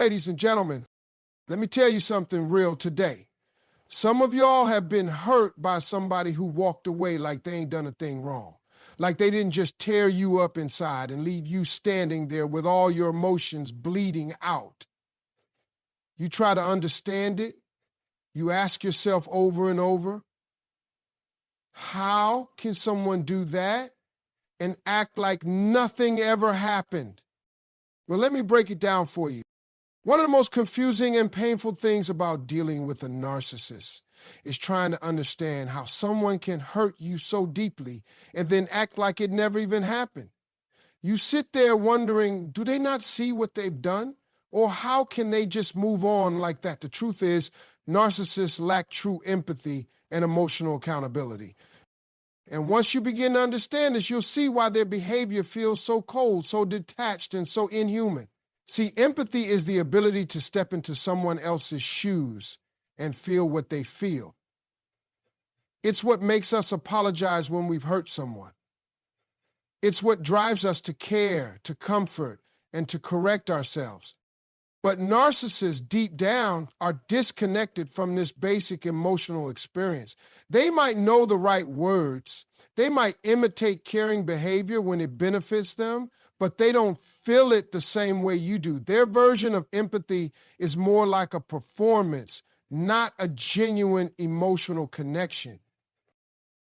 Ladies and gentlemen, let me tell you something real today. Some of y'all have been hurt by somebody who walked away like they ain't done a thing wrong. Like they didn't just tear you up inside and leave you standing there with all your emotions bleeding out. You try to understand it. You ask yourself over and over, how can someone do that and act like nothing ever happened? Well, let me break it down for you. One of the most confusing and painful things about dealing with a narcissist is trying to understand how someone can hurt you so deeply and then act like it never even happened. You sit there wondering, do they not see what they've done? Or how can they just move on like that? The truth is, narcissists lack true empathy and emotional accountability. And once you begin to understand this, you'll see why their behavior feels so cold, so detached, and so inhuman. See, empathy is the ability to step into someone else's shoes and feel what they feel. It's what makes us apologize when we've hurt someone. It's what drives us to care, to comfort, and to correct ourselves. But narcissists deep down are disconnected from this basic emotional experience. They might know the right words. They might imitate caring behavior when it benefits them, but they don't feel it the same way you do. Their version of empathy is more like a performance, not a genuine emotional connection.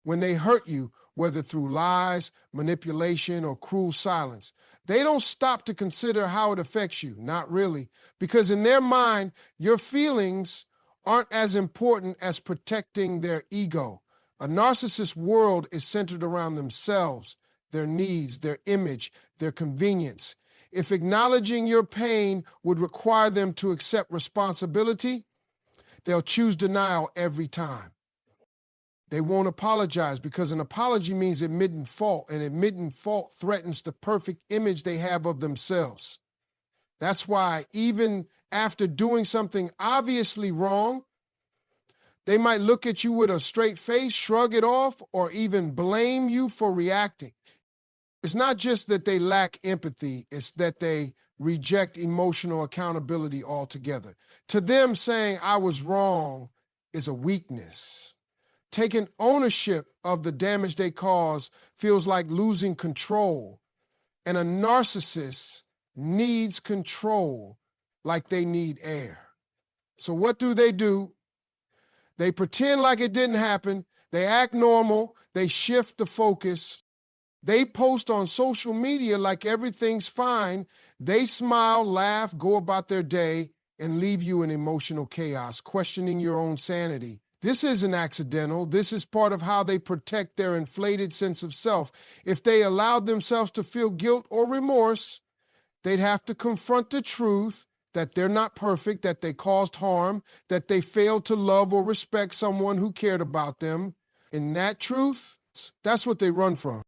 When they hurt you, whether through lies, manipulation, or cruel silence, they don't stop to consider how it affects you. Not really, because in their mind, your feelings aren't as important as protecting their ego. A narcissist's world is centered around themselves, their needs, their image, their convenience. If acknowledging your pain would require them to accept responsibility, they'll choose denial every time. They won't apologize because an apology means admitting fault, and admitting fault threatens the perfect image they have of themselves. That's why even after doing something obviously wrong, they might look at you with a straight face, shrug it off, or even blame you for reacting. It's not just that they lack empathy, it's that they reject emotional accountability altogether. To them, saying, "I was wrong," is a weakness. Taking ownership of the damage they cause feels like losing control. And a narcissist needs control like they need air. So what do? They pretend like it didn't happen. They act normal. They shift the focus. They post on social media like everything's fine. They smile, laugh, go about their day, and leave you in emotional chaos, questioning your own sanity. This isn't accidental. This is part of how they protect their inflated sense of self. If they allowed themselves to feel guilt or remorse, they'd have to confront the truth that they're not perfect, that they caused harm, that they failed to love or respect someone who cared about them. And that truth, that's what they run from.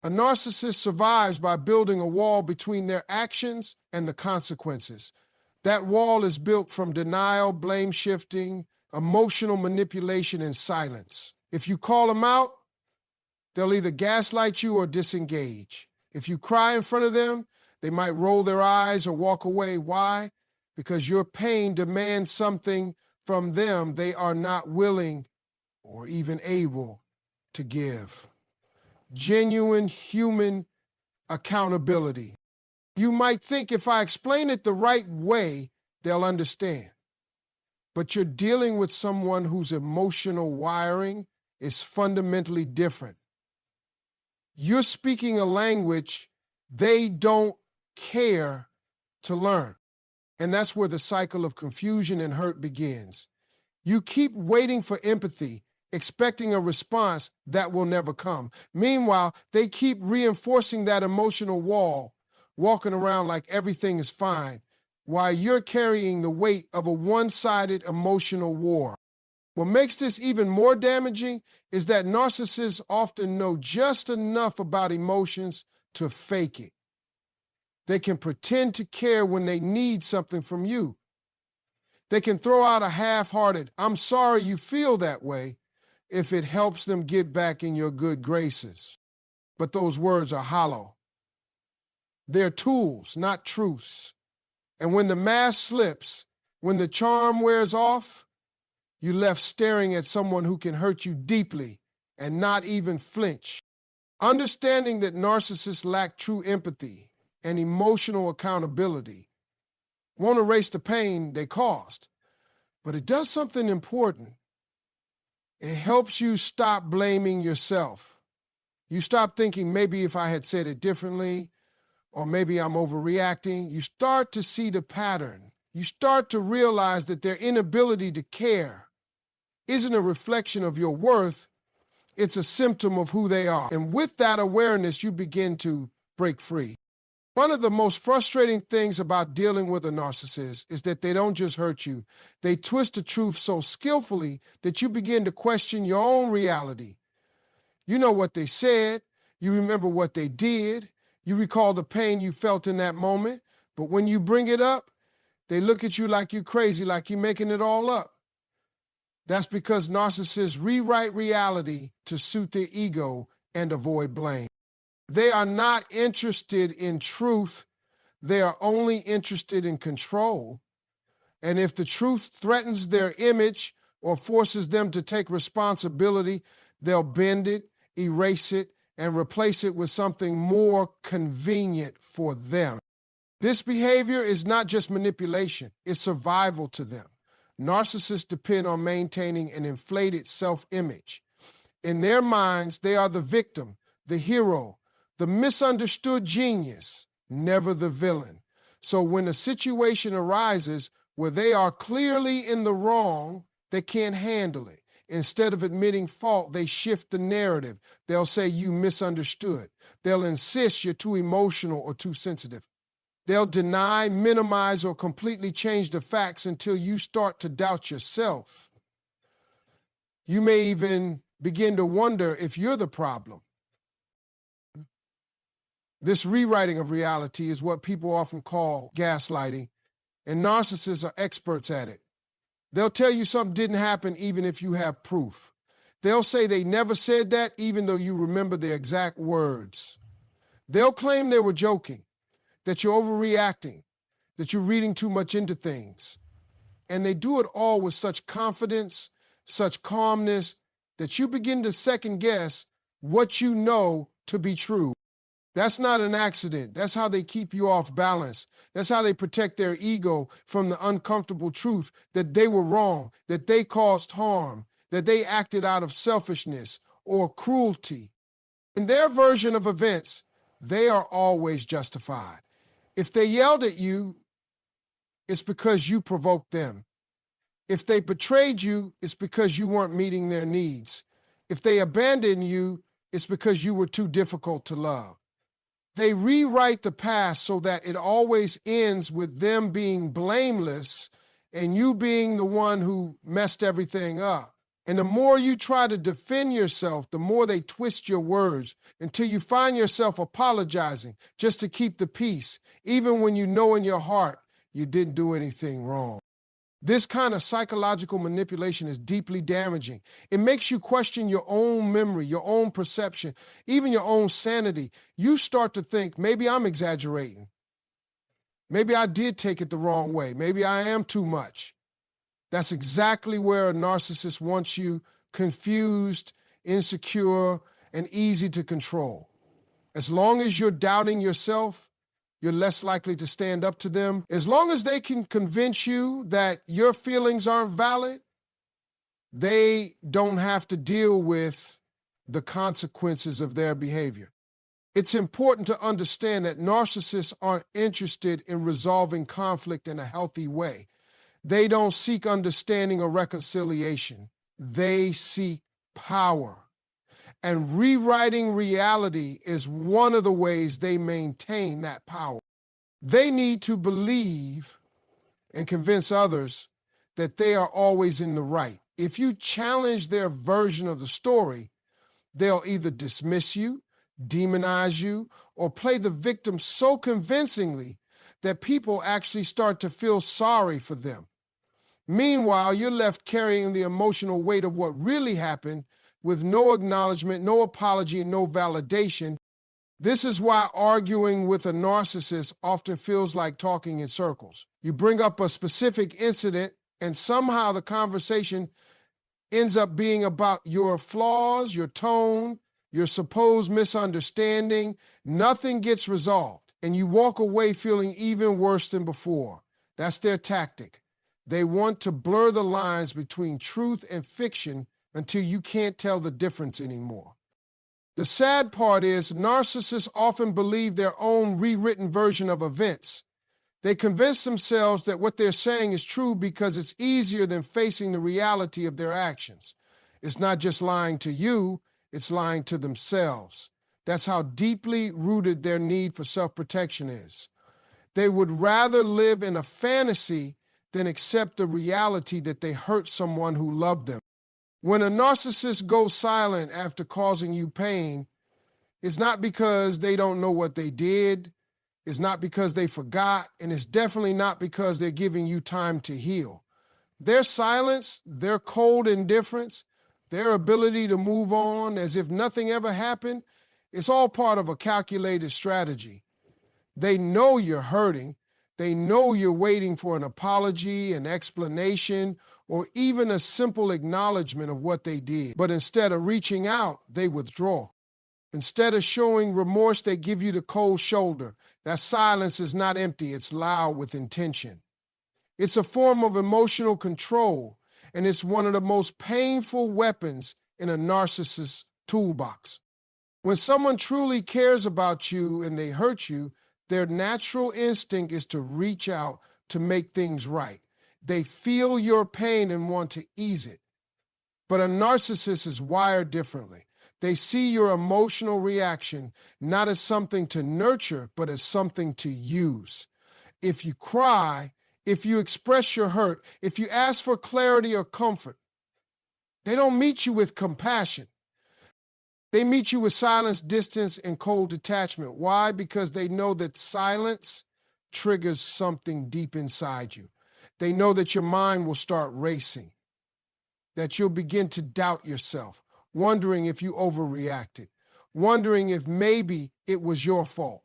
A narcissist survives by building a wall between their actions and the consequences. That wall is built from denial, blame shifting, emotional manipulation, and silence. If you call them out, they'll either gaslight you or disengage. If you cry in front of them, they might roll their eyes or walk away. Why? Because your pain demands something from them they are not willing or even able to give. Genuine human accountability. You might think if I explain it the right way, they'll understand. But you're dealing with someone whose emotional wiring is fundamentally different. You're speaking a language they don't care to learn. And that's where the cycle of confusion and hurt begins. You keep waiting for empathy, expecting a response that will never come. Meanwhile, they keep reinforcing that emotional wall, walking around like everything is fine, while you're carrying the weight of a one-sided emotional war. What makes this even more damaging is that narcissists often know just enough about emotions to fake it. They can pretend to care when they need something from you. They can throw out a half-hearted, "I'm sorry you feel that way," if it helps them get back in your good graces. But those words are hollow. They're tools, not truths. And when the mask slips, when the charm wears off, you're left staring at someone who can hurt you deeply and not even flinch. Understanding that narcissists lack true empathy and emotional accountability won't erase the pain they caused, but it does something important. It helps you stop blaming yourself. You stop thinking, maybe if I had said it differently, or maybe I'm overreacting. You start to see the pattern. You start to realize that their inability to care isn't a reflection of your worth, it's a symptom of who they are. And with that awareness, you begin to break free. One of the most frustrating things about dealing with a narcissist is that they don't just hurt you. They twist the truth so skillfully that you begin to question your own reality. You know what they said, you remember what they did, you recall the pain you felt in that moment, but when you bring it up, they look at you like you're crazy, like you're making it all up. That's because narcissists rewrite reality to suit their ego and avoid blame. They are not interested in truth. They are only interested in control. And if the truth threatens their image or forces them to take responsibility, they'll bend it, erase it, and replace it with something more convenient for them. This behavior is not just manipulation, it's survival to them. Narcissists depend on maintaining an inflated self-image. In their minds, they are the victim, the hero, the misunderstood genius, never the villain. So when a situation arises where they are clearly in the wrong, they can't handle it. Instead of admitting fault, they shift the narrative. They'll say you misunderstood. They'll insist you're too emotional or too sensitive. They'll deny, minimize, or completely change the facts until you start to doubt yourself. You may even begin to wonder if you're the problem. This rewriting of reality is what people often call gaslighting, and narcissists are experts at it. They'll tell you something didn't happen even if you have proof. They'll say they never said that even though you remember the exact words. They'll claim they were joking, that you're overreacting, that you're reading too much into things. And they do it all with such confidence, such calmness, that you begin to second guess what you know to be true. That's not an accident. That's how they keep you off balance. That's how they protect their ego from the uncomfortable truth that they were wrong, that they caused harm, that they acted out of selfishness or cruelty. In their version of events, they are always justified. If they yelled at you, it's because you provoked them. If they betrayed you, it's because you weren't meeting their needs. If they abandoned you, it's because you were too difficult to love. They rewrite the past so that it always ends with them being blameless and you being the one who messed everything up. And the more you try to defend yourself, the more they twist your words until you find yourself apologizing just to keep the peace, even when you know in your heart you didn't do anything wrong. This kind of psychological manipulation is deeply damaging. It makes you question your own memory, your own perception, even your own sanity. You start to think, maybe I'm exaggerating. Maybe I did take it the wrong way. Maybe I am too much. That's exactly where a narcissist wants you, confused, insecure, and easy to control. As long as you're doubting yourself, you're less likely to stand up to them. As long as they can convince you that your feelings aren't valid, they don't have to deal with the consequences of their behavior. It's important to understand that narcissists aren't interested in resolving conflict in a healthy way. They don't seek understanding or reconciliation. They seek power. And rewriting reality is one of the ways they maintain that power. They need to believe and convince others that they are always in the right. If you challenge their version of the story, they'll either dismiss you, demonize you, or play the victim so convincingly that people actually start to feel sorry for them. Meanwhile, you're left carrying the emotional weight of what really happened with no acknowledgement, no apology, and no validation. This is why arguing with a narcissist often feels like talking in circles. You bring up a specific incident, and somehow the conversation ends up being about your flaws, your tone, your supposed misunderstanding. Nothing gets resolved, and you walk away feeling even worse than before. That's their tactic. They want to blur the lines between truth and fiction until you can't tell the difference anymore. The sad part is narcissists often believe their own rewritten version of events. They convince themselves that what they're saying is true because it's easier than facing the reality of their actions. It's not just lying to you, it's lying to themselves. That's how deeply rooted their need for self-protection is. They would rather live in a fantasy than accept the reality that they hurt someone who loved them. When a narcissist goes silent after causing you pain, it's not because they don't know what they did, it's not because they forgot, and it's definitely not because they're giving you time to heal. Their silence, their cold indifference, their ability to move on as if nothing ever happened, it's all part of a calculated strategy. They know you're hurting. They know you're waiting for an apology, an explanation, or even a simple acknowledgement of what they did. But instead of reaching out, they withdraw. Instead of showing remorse, they give you the cold shoulder. That silence is not empty, it's loud with intention. It's a form of emotional control, and it's one of the most painful weapons in a narcissist's toolbox. When someone truly cares about you and they hurt you, their natural instinct is to reach out to make things right. They feel your pain and want to ease it. But a narcissist is wired differently. They see your emotional reaction not as something to nurture, but as something to use. If you cry, if you express your hurt, if you ask for clarity or comfort, they don't meet you with compassion. They meet you with silence, distance, and cold detachment. Why? Because they know that silence triggers something deep inside you. They know that your mind will start racing, that you'll begin to doubt yourself, wondering if you overreacted, wondering if maybe it was your fault.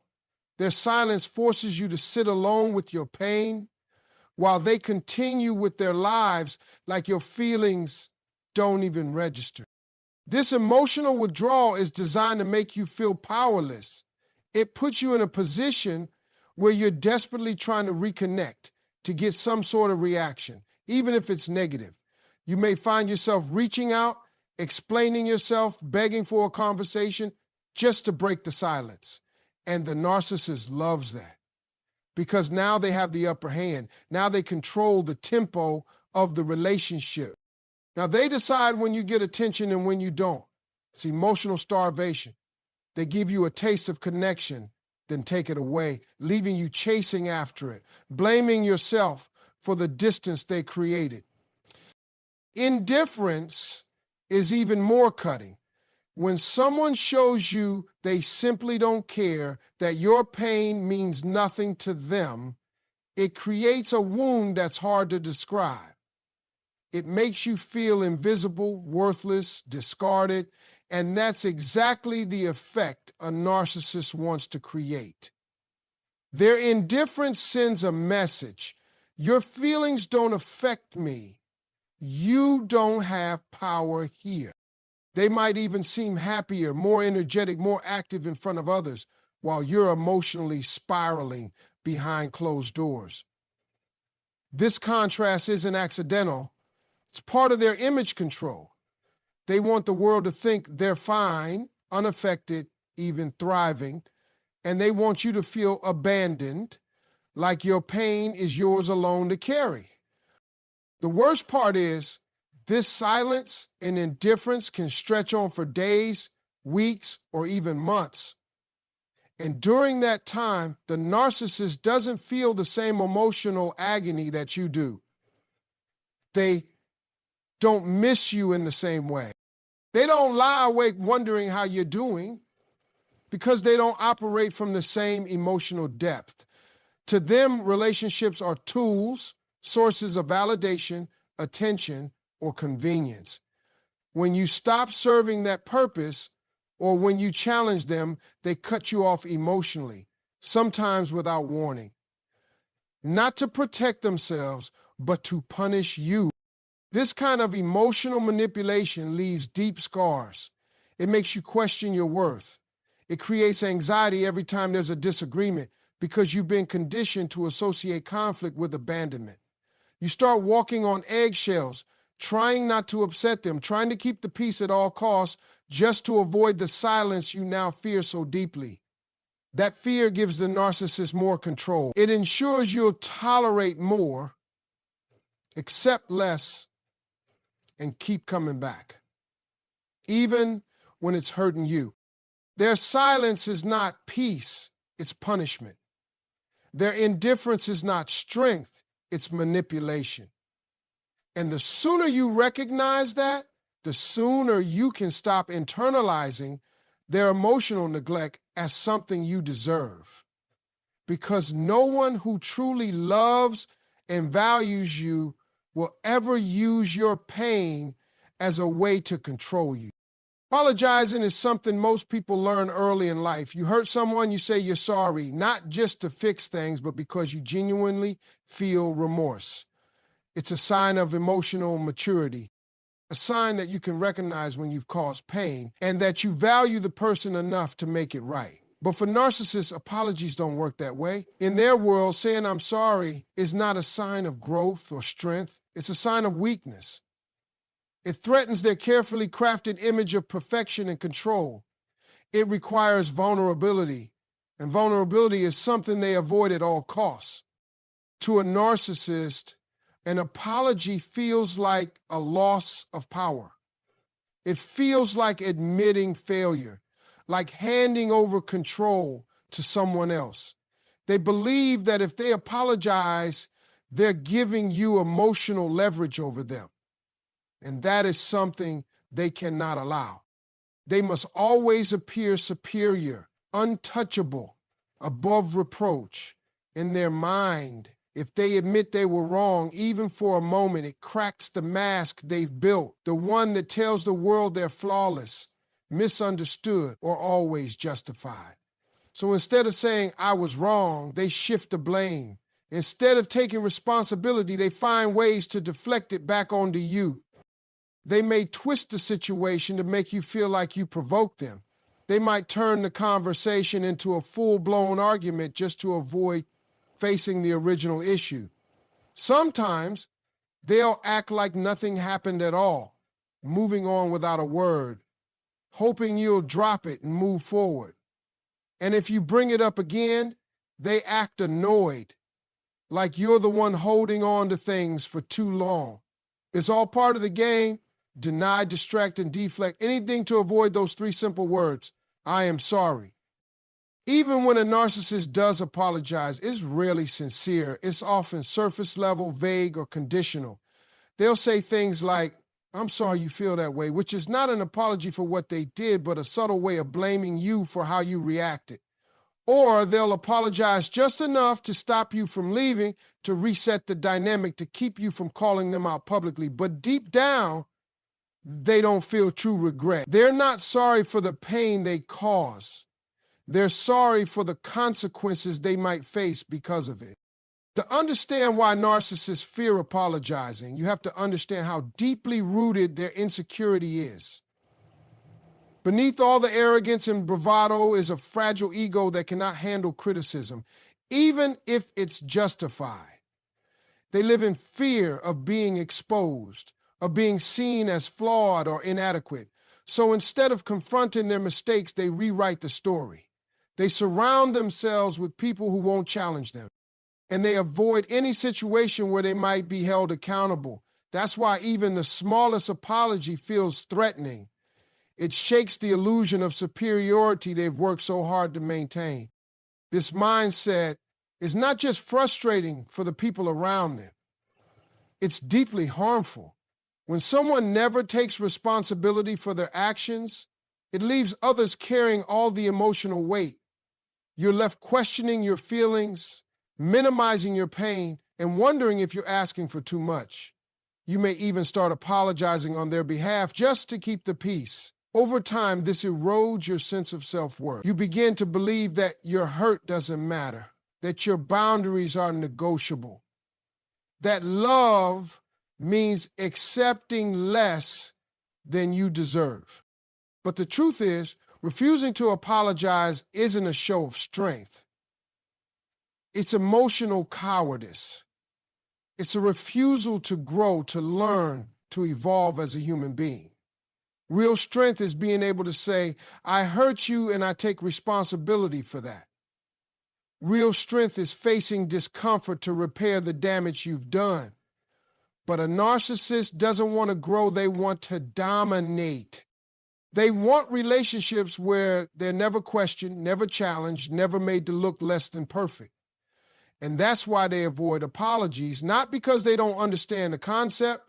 Their silence forces you to sit alone with your pain while they continue with their lives like your feelings don't even register. This emotional withdrawal is designed to make you feel powerless. It puts you in a position where you're desperately trying to reconnect, to get some sort of reaction, even if it's negative. You may find yourself reaching out, explaining yourself, begging for a conversation, just to break the silence. And the narcissist loves that because now they have the upper hand. Now they control the tempo of the relationship. Now they decide when you get attention and when you don't. It's emotional starvation. They give you a taste of connection, then take it away, leaving you chasing after it, blaming yourself for the distance they created. Indifference is even more cutting. When someone shows you they simply don't care, that your pain means nothing to them, it creates a wound that's hard to describe. It makes you feel invisible, worthless, discarded, and that's exactly the effect a narcissist wants to create. Their indifference sends a message. Your feelings don't affect me. You don't have power here. They might even seem happier, more energetic, more active in front of others, while you're emotionally spiraling behind closed doors. This contrast isn't accidental. It's part of their image control. They want the world to think they're fine, unaffected, even thriving, and they want you to feel abandoned, like your pain is yours alone to carry. The worst part is, this silence and indifference can stretch on for days, weeks, or even months. And during that time, the narcissist doesn't feel the same emotional agony that you do. They don't miss you in the same way. They don't lie awake wondering how you're doing because they don't operate from the same emotional depth. To them, relationships are tools, sources of validation, attention, or convenience. When you stop serving that purpose, or when you challenge them, they cut you off emotionally, sometimes without warning. Not to protect themselves, but to punish you. This kind of emotional manipulation leaves deep scars. It makes you question your worth. It creates anxiety every time there's a disagreement because you've been conditioned to associate conflict with abandonment. You start walking on eggshells, trying not to upset them, trying to keep the peace at all costs just to avoid the silence you now fear so deeply. That fear gives the narcissist more control. It ensures you'll tolerate more, accept less, and keep coming back, even when it's hurting you. Their silence is not peace, it's punishment. Their indifference is not strength, it's manipulation. And the sooner you recognize that, the sooner you can stop internalizing their emotional neglect as something you deserve. Because no one who truly loves and values you will ever use your pain as a way to control you. Apologizing is something most people learn early in life. You hurt someone, you say you're sorry, not just to fix things, but because you genuinely feel remorse. It's a sign of emotional maturity, a sign that you can recognize when you've caused pain and that you value the person enough to make it right. But for narcissists, apologies don't work that way. In their world, saying I'm sorry is not a sign of growth or strength. It's a sign of weakness. It threatens their carefully crafted image of perfection and control. It requires vulnerability, and vulnerability is something they avoid at all costs. To a narcissist, an apology feels like a loss of power. It feels like admitting failure, like handing over control to someone else. They believe that if they apologize, they're giving you emotional leverage over them. And that is something they cannot allow. They must always appear superior, untouchable, above reproach. In their mind, if they admit they were wrong, even for a moment, it cracks the mask they've built, the one that tells the world they're flawless, misunderstood, or always justified. So instead of saying, I was wrong, they shift the blame. Instead of taking responsibility, they find ways to deflect it back onto you. They may twist the situation to make you feel like you provoked them. They might turn the conversation into a full-blown argument just to avoid facing the original issue. Sometimes they'll act like nothing happened at all, moving on without a word, hoping you'll drop it and move forward. And if you bring it up again, they act annoyed, like you're the one holding on to things for too long. It's all part of the game. Deny, distract, and deflect, anything to avoid those three simple words, I am sorry. Even when a narcissist does apologize, it's rarely sincere. It's often surface level, vague, or conditional. They'll say things like, I'm sorry you feel that way, which is not an apology for what they did, but a subtle way of blaming you for how you reacted. Or they'll apologize just enough to stop you from leaving, to reset the dynamic, to keep you from calling them out publicly. But deep down, they don't feel true regret. They're not sorry for the pain they cause. They're sorry for the consequences they might face because of it. To understand why narcissists fear apologizing, you have to understand how deeply rooted their insecurity is. Beneath all the arrogance and bravado is a fragile ego that cannot handle criticism, even if it's justified. They live in fear of being exposed, of being seen as flawed or inadequate. So instead of confronting their mistakes, they rewrite the story. They surround themselves with people who won't challenge them, and they avoid any situation where they might be held accountable. That's why even the smallest apology feels threatening. It shakes the illusion of superiority they've worked so hard to maintain. This mindset is not just frustrating for the people around them, it's deeply harmful. When someone never takes responsibility for their actions, it leaves others carrying all the emotional weight. You're left questioning your feelings, minimizing your pain, and wondering if you're asking for too much. You may even start apologizing on their behalf just to keep the peace. Over time, this erodes your sense of self-worth. You begin to believe that your hurt doesn't matter, that your boundaries are negotiable, that love means accepting less than you deserve. But the truth is, refusing to apologize isn't a show of strength. It's emotional cowardice. It's a refusal to grow, to learn, to evolve as a human being. Real strength is being able to say, I hurt you and I take responsibility for that. Real strength is facing discomfort to repair the damage you've done. But a narcissist doesn't want to grow, they want to dominate. They want relationships where they're never questioned, never challenged, never made to look less than perfect. And that's why they avoid apologies, not because they don't understand the concept,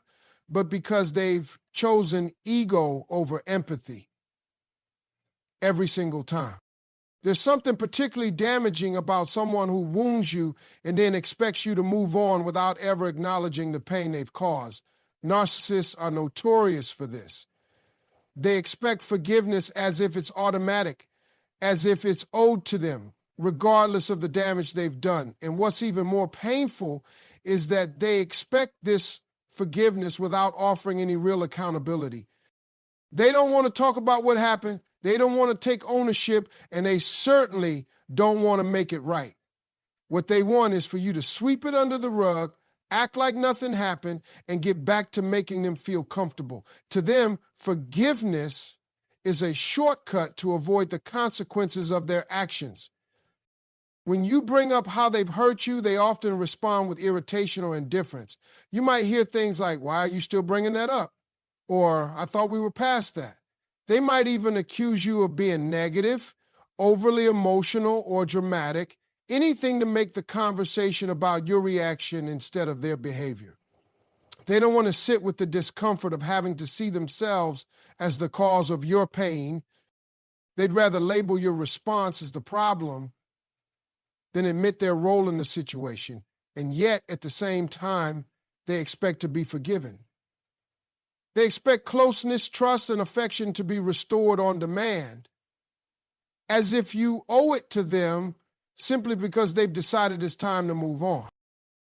but because they've chosen ego over empathy every single time. There's something particularly damaging about someone who wounds you and then expects you to move on without ever acknowledging the pain they've caused. Narcissists are notorious for this. They expect forgiveness as if it's automatic, as if it's owed to them, regardless of the damage they've done. And what's even more painful is that they expect this forgiveness without offering any real accountability. They don't want to talk about what happened. They don't want to take ownership, and they certainly don't want to make it right. What they want is for you to sweep it under the rug, act like nothing happened, and get back to making them feel comfortable. To them, forgiveness is a shortcut to avoid the consequences of their actions. When you bring up how they've hurt you, they often respond with irritation or indifference. You might hear things like, why are you still bringing that up? Or, I thought we were past that. They might even accuse you of being negative, overly emotional, or dramatic, anything to make the conversation about your reaction instead of their behavior. They don't want to sit with the discomfort of having to see themselves as the cause of your pain. They'd rather label your response as the problem than admit their role in the situation. And yet, at the same time, they expect to be forgiven. They expect closeness, trust, and affection to be restored on demand, as if you owe it to them simply because they've decided it's time to move on.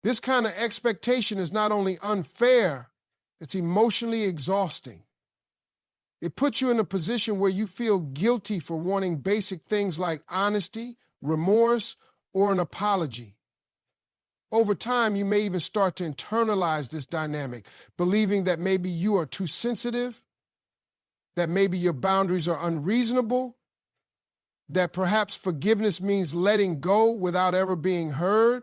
This kind of expectation is not only unfair, it's emotionally exhausting. It puts you in a position where you feel guilty for wanting basic things like honesty, remorse, or an apology. Over time, you may even start to internalize this dynamic, believing that maybe you are too sensitive, that maybe your boundaries are unreasonable, that perhaps forgiveness means letting go without ever being heard.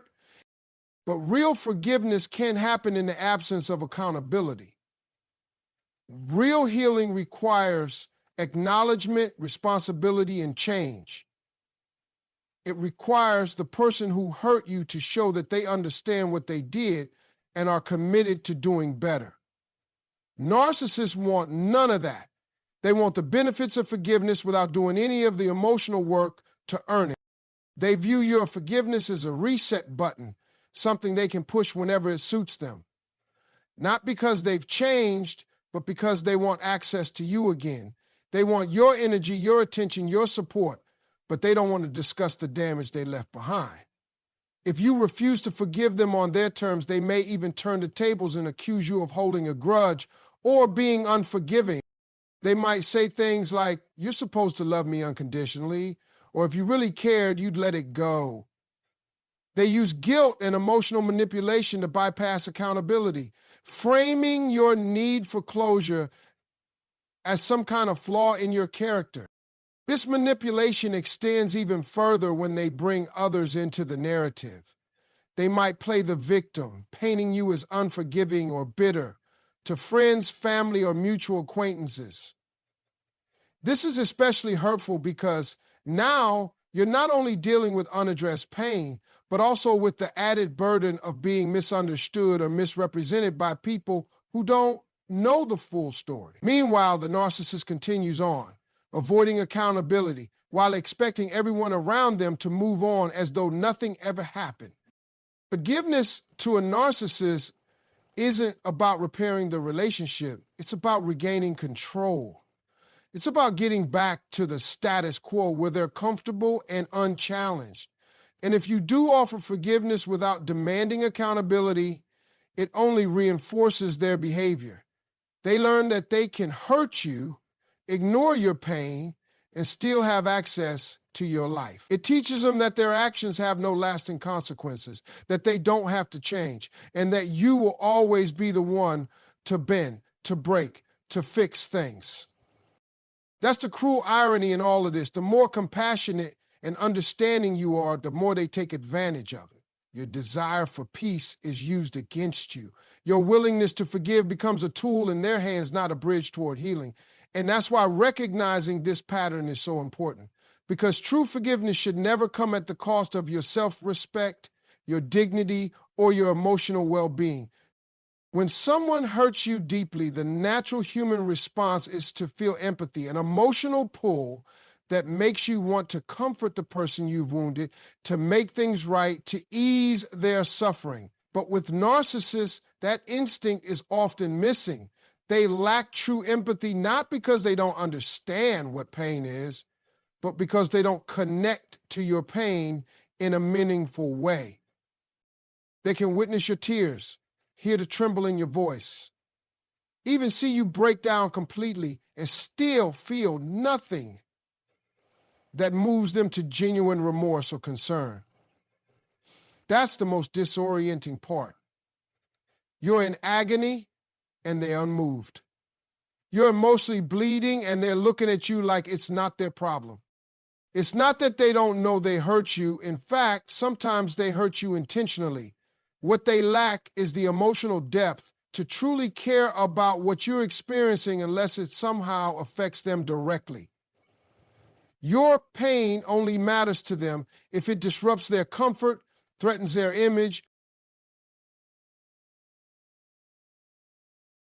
But real forgiveness can't happen in the absence of accountability. Real healing requires acknowledgement, responsibility, and change. It requires the person who hurt you to show that they understand what they did and are committed to doing better. Narcissists want none of that. They want the benefits of forgiveness without doing any of the emotional work to earn it. They view your forgiveness as a reset button, something they can push whenever it suits them. Not because they've changed, but because they want access to you again. They want your energy, your attention, your support, but they don't want to discuss the damage they left behind. If you refuse to forgive them on their terms, they may even turn the tables and accuse you of holding a grudge or being unforgiving. They might say things like, you're supposed to love me unconditionally, or if you really cared, you'd let it go. They use guilt and emotional manipulation to bypass accountability, framing your need for closure as some kind of flaw in your character. This manipulation extends even further when they bring others into the narrative. They might play the victim, painting you as unforgiving or bitter to friends, family, or mutual acquaintances. This is especially hurtful because now you're not only dealing with unaddressed pain, but also with the added burden of being misunderstood or misrepresented by people who don't know the full story. Meanwhile, the narcissist continues on, avoiding accountability while expecting everyone around them to move on as though nothing ever happened. Forgiveness to a narcissist isn't about repairing the relationship. It's about regaining control. It's about getting back to the status quo where they're comfortable and unchallenged. And if you do offer forgiveness without demanding accountability, it only reinforces their behavior. They learn that they can hurt you, ignore your pain, and still have access to your life. It teaches them that their actions have no lasting consequences, that they don't have to change, and that you will always be the one to bend, to break, to fix things. That's the cruel irony in all of this. The more compassionate and understanding you are, the more they take advantage of it. Your desire for peace is used against you. Your willingness to forgive becomes a tool in their hands, not a bridge toward healing. And that's why recognizing this pattern is so important. Because true forgiveness should never come at the cost of your self-respect, your dignity, or your emotional well-being. When someone hurts you deeply, the natural human response is to feel empathy, an emotional pull that makes you want to comfort the person you've wounded, to make things right, to ease their suffering. But with narcissists, that instinct is often missing. They lack true empathy, not because they don't understand what pain is, but because they don't connect to your pain in a meaningful way. They can witness your tears, hear the tremble in your voice, even see you break down completely and still feel nothing that moves them to genuine remorse or concern. That's the most disorienting part. You're in agony and they're unmoved. You're emotionally bleeding and they're looking at you like it's not their problem. It's not that they don't know they hurt you. In fact, sometimes they hurt you intentionally. What they lack is the emotional depth to truly care about what you're experiencing unless it somehow affects them directly. Your pain only matters to them if it disrupts their comfort, threatens their image,